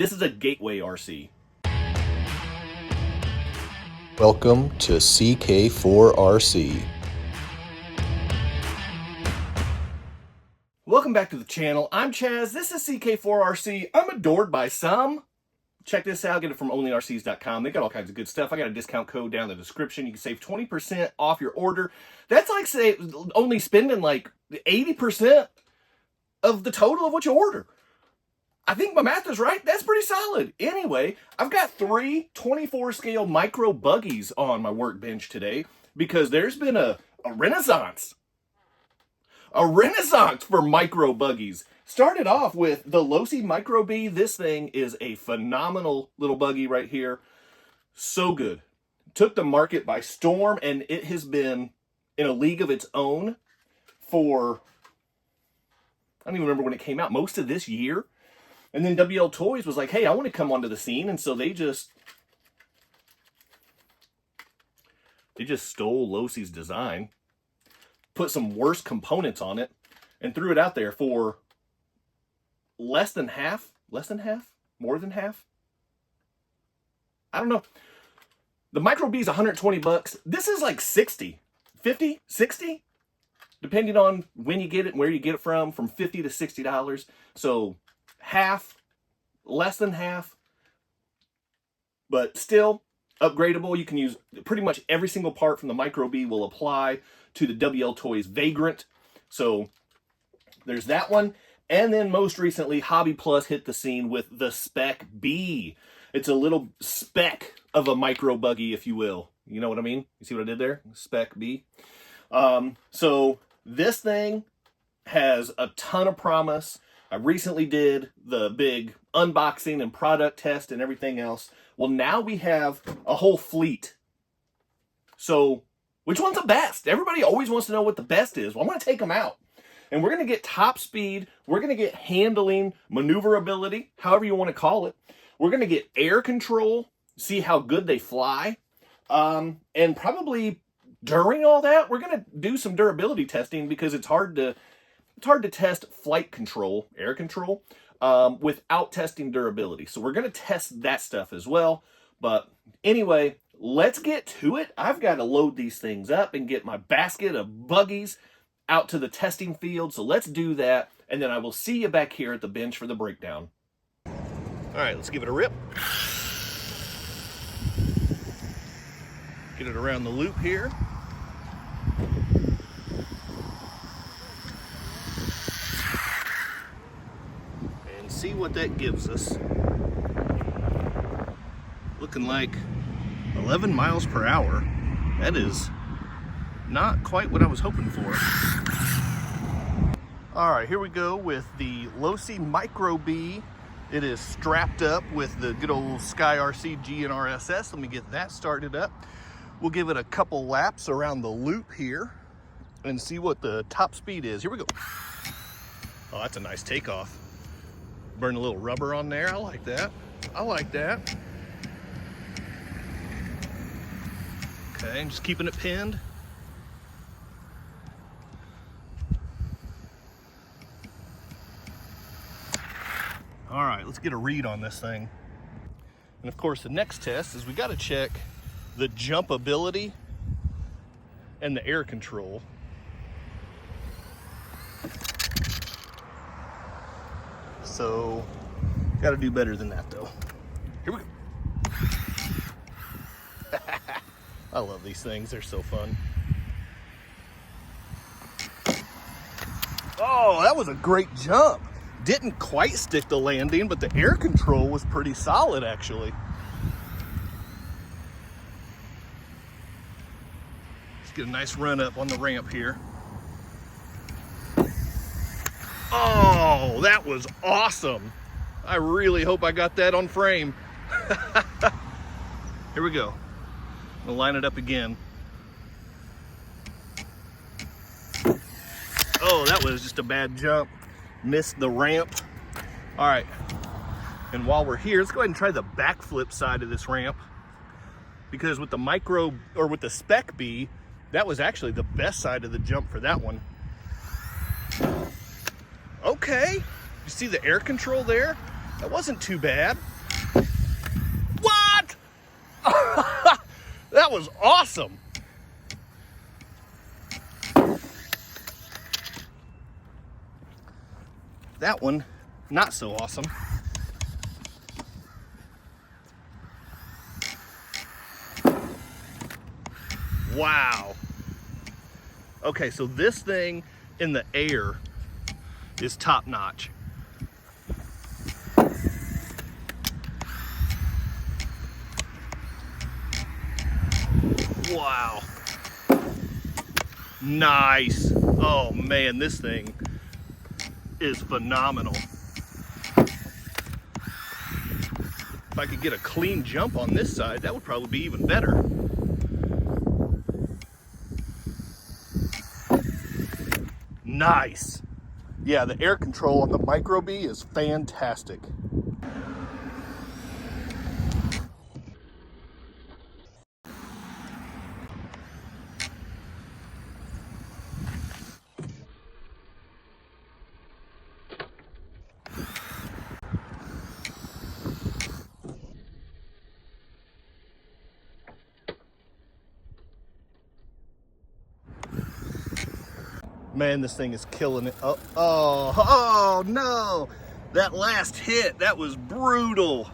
This is a gateway RC. Welcome to CK4RC. Welcome back to the channel. I'm Chaz. This is CK4RC. I'm adored by some. Check this out. Get it from onlyrcs.com. They got all kinds of good stuff. I got a discount code down in the description. You can save 20% off your order. That's like say only spending like 80% of the total of what you order. I think my math is right. That's pretty solid. Anyway, I've got 3 24 scale micro buggies on my workbench today because there's been a renaissance. A renaissance for micro buggies. Started off with the Losi Micro B. This thing is a phenomenal little buggy right here. So good. Took the market by storm, and it has been in a league of its own for, I don't even remember when it came out, most of this year. And then WLToys was like, hey, I want to come onto the scene. And so they just stole Losi's design, put some worse components on it, and threw it out there for less than half, more than half. I don't know. The Micro B is 120 bucks. This is like 60, 50, 60, depending on when you get it and where you get it from 50 to $60. So half, less than half, but still upgradable. You can use pretty much every single part from the Micro B will apply to the WLToys Vagrant. So there's that one. And then most recently, Hobby Plus hit the scene with the Spec B. It's a little speck of a micro buggy, if you will. You know what I mean? You see what I did there? Spec B. So this thing has a ton of promise. I recently did the big unboxing and product test and everything else. Well, now we have a whole fleet. So which one's the best? Everybody always wants to know what the best is. Well, I'm going to take them out. And we're going to get top speed. We're going to get handling, maneuverability, however you want to call it. We're going to get air control, see how good they fly. And probably during all that, we're going to do some durability testing because it's hard to test flight control, air control, without testing durability. So we're going to test that stuff as well. But anyway, let's get to it. I've got to load these things up and get my basket of buggies out to the testing field. So let's do that. And then I will see you back here at the bench for the breakdown. All right, let's give it a rip. Get it around the loop here. And see what that gives us. Looking like 11 miles per hour. That is not quite what I was hoping for. All right, here we go with the Losi Micro B. It is strapped up with the good old Sky RC GNRSS. Let me get that started up. We'll give it a couple laps around the loop here and see what the top speed is. Here we go. Oh, that's a nice takeoff. Burn a little rubber on there. I like that. I like that. Okay, just keeping it pinned. All right, let's get a read on this thing. And of course, the next test is we got to check the jumpability and the air control. So, got to do better than that though. Here we go. I love these things, they're so fun. Oh, that was a great jump. Didn't quite stick the landing, but the air control was pretty solid actually. Let's get a nice run up on the ramp here. Oh, that was awesome. I really hope I got that on frame. Here we go. I'm gonna line it up again. Oh, that was just a bad jump. Missed the ramp. All right, and while we're here, let's go ahead and try the backflip side of this ramp, because with the micro, or with the Spec B, that was actually the best side of the jump for that one. Okay, you see the air control there? That wasn't too bad. What? That was awesome. That one, not so awesome. Wow. Okay, so this thing in the air is top notch. Wow. Nice. Oh man, this thing is phenomenal. If I could get a clean jump on this side, that would probably be even better. Nice. Yeah, the air control on the Micro Bee is fantastic. Man, this thing is killing it. Oh no! That last hit, that was brutal.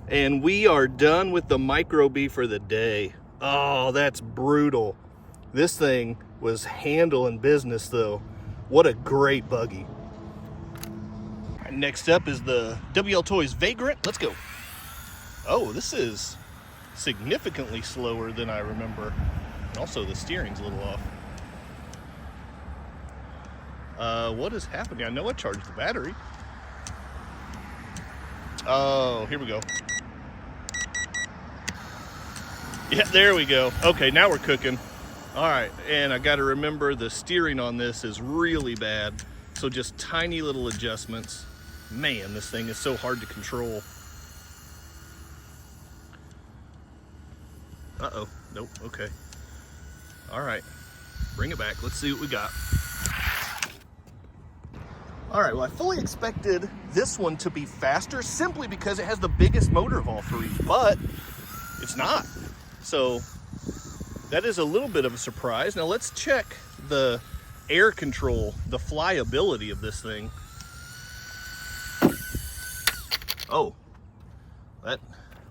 And we are done with the Micro Bee for the day. Oh, that's brutal. This thing was handling business though. What a great buggy. All right, next up is the WLToys Vagrant. Let's go. Oh, this is significantly slower than I remember. And also the steering's a little off. What is happening? I know I charged the battery. Oh, here we go. Yeah, there we go. Okay, now we're cooking. All right, and I got to remember the steering on this is really bad. So just tiny little adjustments. Man, this thing is so hard to control. Uh-oh, nope, okay. All right, bring it back. Let's see what we got. All right, well, I fully expected this one to be faster simply because it has the biggest motor of all three, but it's not. So that is a little bit of a surprise. Now let's check the air control, the flyability of this thing. Oh,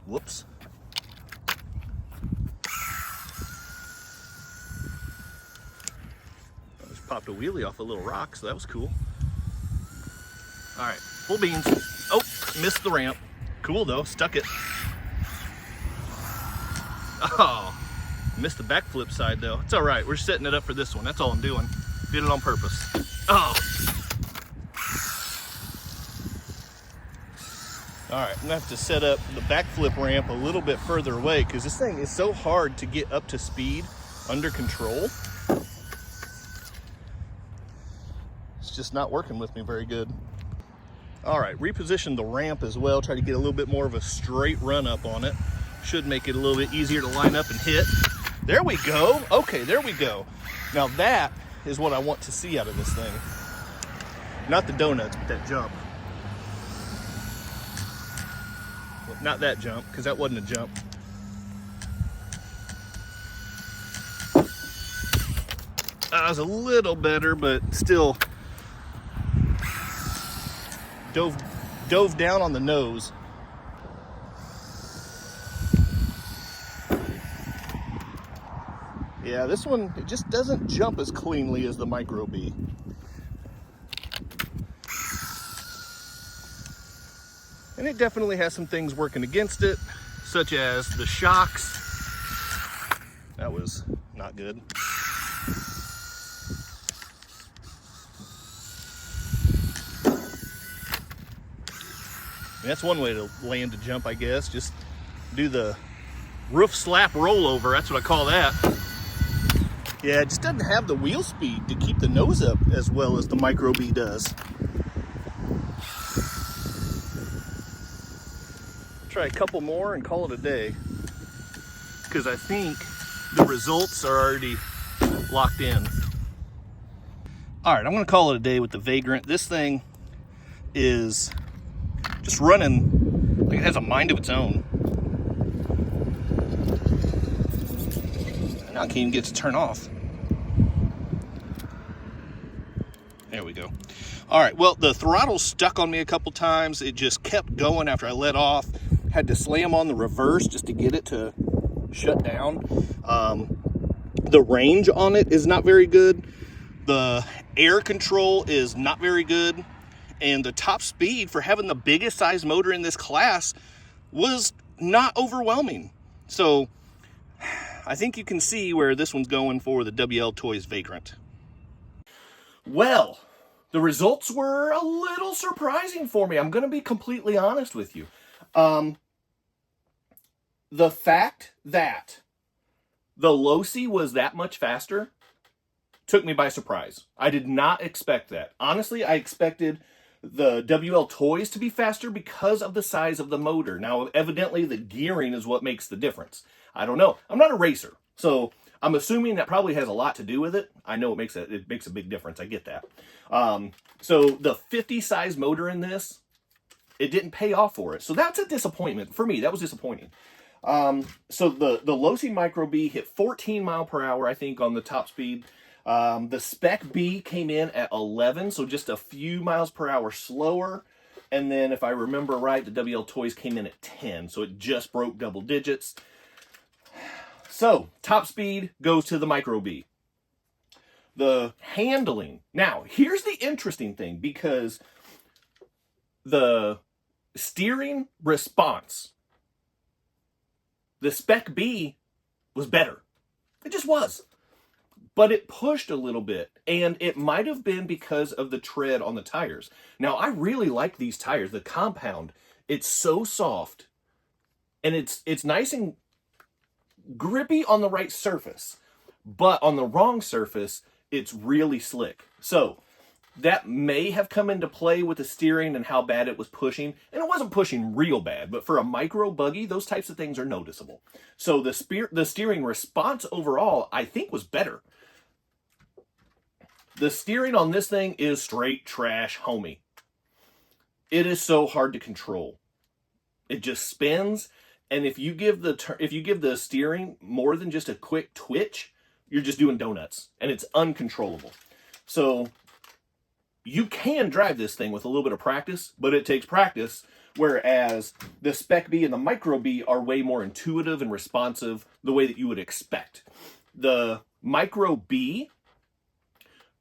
whoops. I just popped a wheelie off a little rock, so that was cool. All right, full beans. Oh, missed the ramp. Cool though, stuck it. Oh, missed the backflip side though. It's all right, we're setting it up for this one. That's all I'm doing. Did it on purpose. Oh. All right, I'm gonna have to set up the backflip ramp a little bit further away because this thing is so hard to get up to speed under control. It's just not working with me very good. All right, reposition the ramp as well. Try to get a little bit more of a straight run up on it. Should make it a little bit easier to line up and hit. There we go. Okay, there we go. Now that is what I want to see out of this thing. Not the donuts, but that jump. Well, not that jump, because that wasn't a jump. That was a little better, but still dove down on the nose. Yeah, this one, it just doesn't jump as cleanly as the Micro Bee. And it definitely has some things working against it, such as the shocks. That was not good. That's one way to land a jump, I guess. Just do the roof slap rollover. That's what I call that. Yeah, it just doesn't have the wheel speed to keep the nose up as well as the Micro Bee does. Try a couple more and call it a day, because I think the results are already locked in. All right, I'm gonna call it a day with the Vagrant. This thing is just running like it has a mind of its own. Now I can't even get it to turn off. There we go. All right, well, the throttle stuck on me a couple times. It just kept going after I let off. Had to slam on the reverse just to get it to shut down. The range on it is not very good. The air control is not very good. And the top speed for having the biggest size motor in this class was not overwhelming. So I think you can see where this one's going for the WLToys Vagrant. Well, the results were a little surprising for me. I'm going to be completely honest with you. The fact that the Losi was that much faster took me by surprise. I did not expect that. Honestly, I expected the WLToys to be faster because of the size of the motor. Now, evidently, the gearing is what makes the difference. I don't know. I'm not a racer, so I'm assuming that probably has a lot to do with it. I know it makes a big difference. I get that. So the 50 size motor in this, it didn't pay off for it. So that's a disappointment for me. That was disappointing. So the Losi Micro B hit 14 mile per hour, I think, on the top speed. The Spec B came in at 11, so just a few miles per hour slower. And then, if I remember right, the WLToys came in at 10, so it just broke double digits. So, top speed goes to the Micro B. The handling. Now, here's the interesting thing, because the steering response, the Spec B was better. It just was. But it pushed a little bit, and it might have been because of the tread on the tires. Now, I really like these tires. The compound, it's so soft, and it's nice and grippy on the right surface, but on the wrong surface, it's really slick. So that may have come into play with the steering and how bad it was pushing. And it wasn't pushing real bad, but for a micro buggy, those types of things are noticeable. So the steering response overall, I think, was better. The steering on this thing is straight trash, homie. It is so hard to control. It just spins, and if you give the steering more than just a quick twitch, you're just doing donuts, and it's uncontrollable. So you can drive this thing with a little bit of practice, but it takes practice, whereas the Spec B and the Micro B are way more intuitive and responsive the way that you would expect. The Micro B,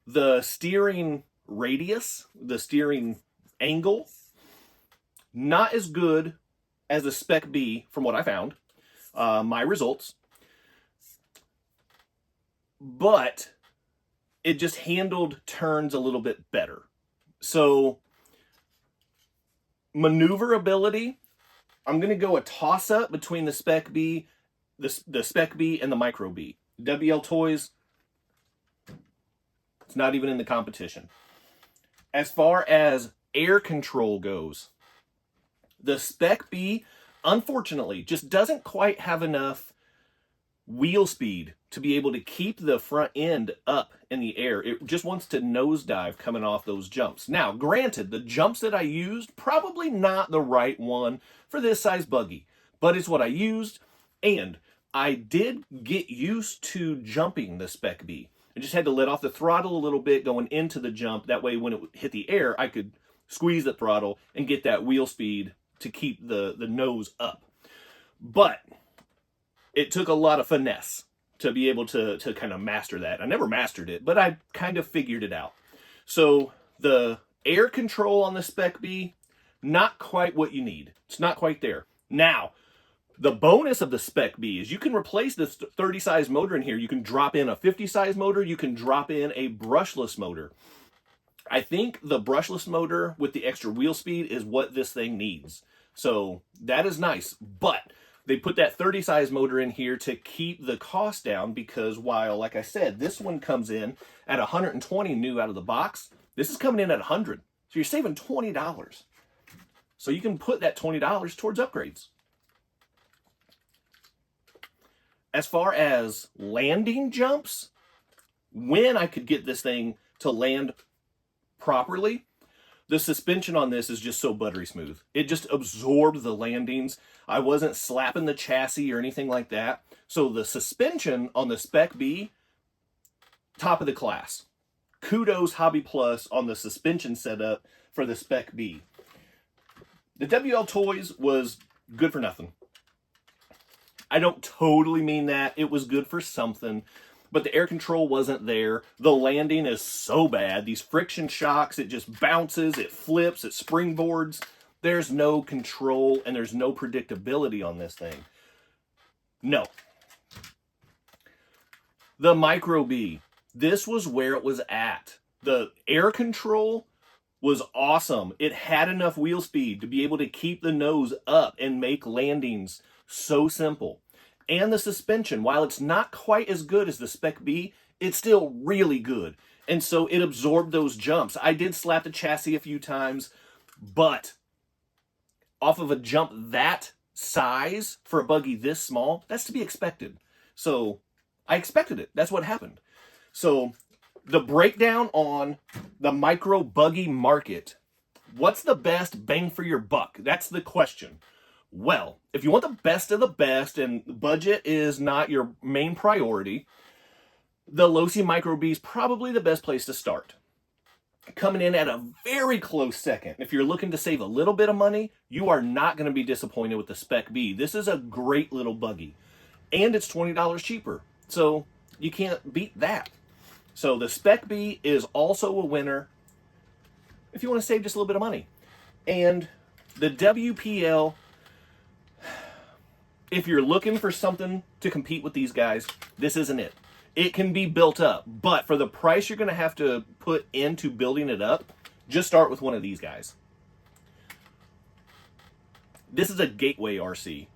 the steering radius, the steering angle, not as good as the Spec B from what I found, my results, but it just handled turns a little bit better. So maneuverability, I'm going to go a toss-up between the Spec B, the Spec B and the Micro B. WLToys, it's not even in the competition. As far as air control goes, the Spec B, unfortunately, just doesn't quite have enough wheel speed to be able to keep the front end up in the air. It just wants to nosedive coming off those jumps. Now, granted, the jumps that I used, probably not the right one for this size buggy, but it's what I used, and I did get used to jumping the Spec B. I just had to let off the throttle a little bit going into the jump. That way, when it hit the air, I could squeeze the throttle and get that wheel speed to keep the nose up. But it took a lot of finesse to be able to kind of master that. I never mastered it, but I kind of figured it out. So the air control on the Spec B, not quite what you need. It's not quite there. Now, the bonus of the Spec B is you can replace this 30 size motor in here. You can drop in a 50 size motor. You can drop in a brushless motor. I think the brushless motor with the extra wheel speed is what this thing needs. So that is nice, but they put that 30 size motor in here to keep the cost down, because while, like I said, this one comes in at 120 new out of the box, this is coming in at 100. So you're saving $20. So you can put that $20 towards upgrades. As far as landing jumps, when I could get this thing to land properly, The suspension on this is just so buttery smooth. It just absorbed the landings. I wasn't slapping the chassis or anything like that. So the suspension on the Spec B, top of the class. Kudos Hobby Plus on the suspension setup for the Spec B. The WLToys was good for nothing. I don't totally mean that. It was good for something, but the air control wasn't there. The landing is so bad. These friction shocks, it just bounces, it flips, it springboards. There's no control and there's no predictability on this thing. No. The Micro B, this was where it was at. The air control was awesome. It had enough wheel speed to be able to keep the nose up and make landings so simple. And the suspension, while it's not quite as good as the Spec B, it's still really good. And so it absorbed those jumps. I did slap the chassis a few times, but off of a jump that size for a buggy this small, that's to be expected. So I expected it. That's what happened. So the breakdown on the micro buggy market. What's the best bang for your buck? That's the question. Well, if you want the best of the best and budget is not your main priority, the Losi Micro B is probably the best place to start. Coming in at a very close second, if you're looking to save a little bit of money, you are not going to be disappointed with the Spec B. This is a great little buggy, and it's $20 cheaper, so you can't beat that. So the Spec B is also a winner if you want to save just a little bit of money. And the WPL, if you're looking for something to compete with these guys, this isn't it. It can be built up, but for the price you're going to have to put into building it up, just start with one of these guys. This is a gateway RC.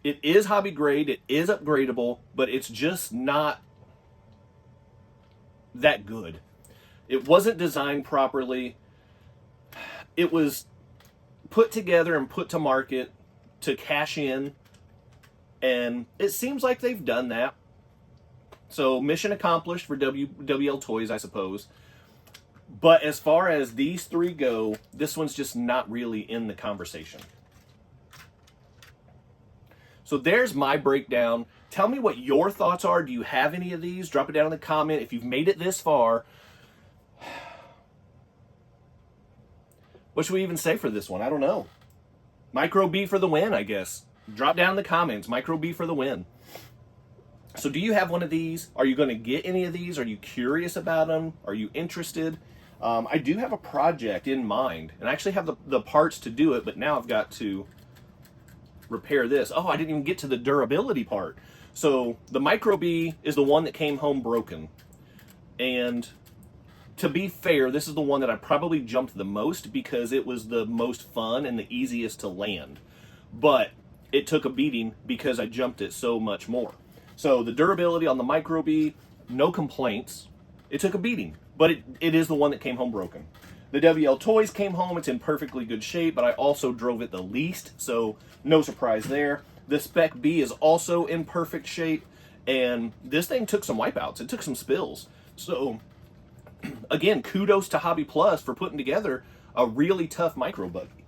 It is hobby grade, it is upgradable, but it's just not that good. It wasn't designed properly. It was put together and put to market to cash in, and it seems like they've done that. So mission accomplished for WLToys, I suppose. But as far as these three go, this one's just not really in the conversation. So there's my breakdown. Tell me what your thoughts are. Do you have any of these? Drop it down in the comment. If you've made it this far, what should we even say for this one? I don't know. Micro B for the win, I guess. Drop down in the comments. Micro B for the win. So do you have one of these? Are you going to get any of these? Are you curious about them? Are you interested? I do have a project in mind, and I actually have the parts to do it, but now I've got to repair this. Oh, I didn't even get to the durability part. So the Micro B is the one that came home broken. And to be fair, this is the one that I probably jumped the most because it was the most fun and the easiest to land. But it took a beating because I jumped it so much more. So the durability on the Micro B, no complaints. It took a beating, but it is the one that came home broken. The WLToys came home, it's in perfectly good shape, but I also drove it the least, so no surprise there. The Spec B is also in perfect shape, and this thing took some wipeouts. It took some spills. So, again, kudos to Hobby Plus for putting together a really tough micro buggy.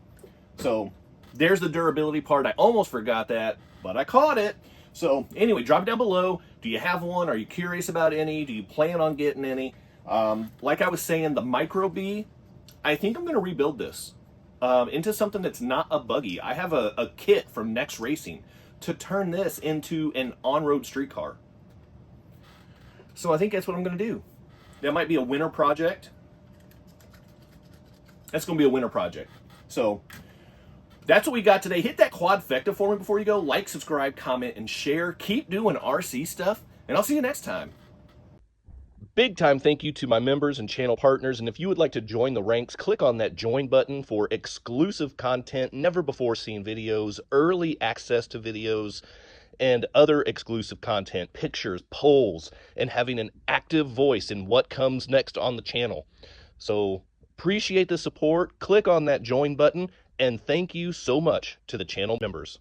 So, there's the durability part. I almost forgot that, but I caught it. So, anyway, drop it down below. Do you have one? Are you curious about any? Do you plan on getting any? Like I was saying, the Micro B, I think I'm going to rebuild this into something that's not a buggy. I have a kit from Next Racing to turn this into an on-road street car. So I think that's what I'm going to do. That might be a winter project. That's going to be a winter project. So that's what we got today. Hit that quadfecta for me before you go. Like, subscribe, comment, and share. Keep doing RC stuff, and I'll see you next time. Big time thank you to my members and channel partners, and if you would like to join the ranks, click on that join button for exclusive content, never before seen videos, early access to videos, and other exclusive content, pictures, polls, and having an active voice in what comes next on the channel. So appreciate the support. Click on that join button, and thank you so much to the channel members.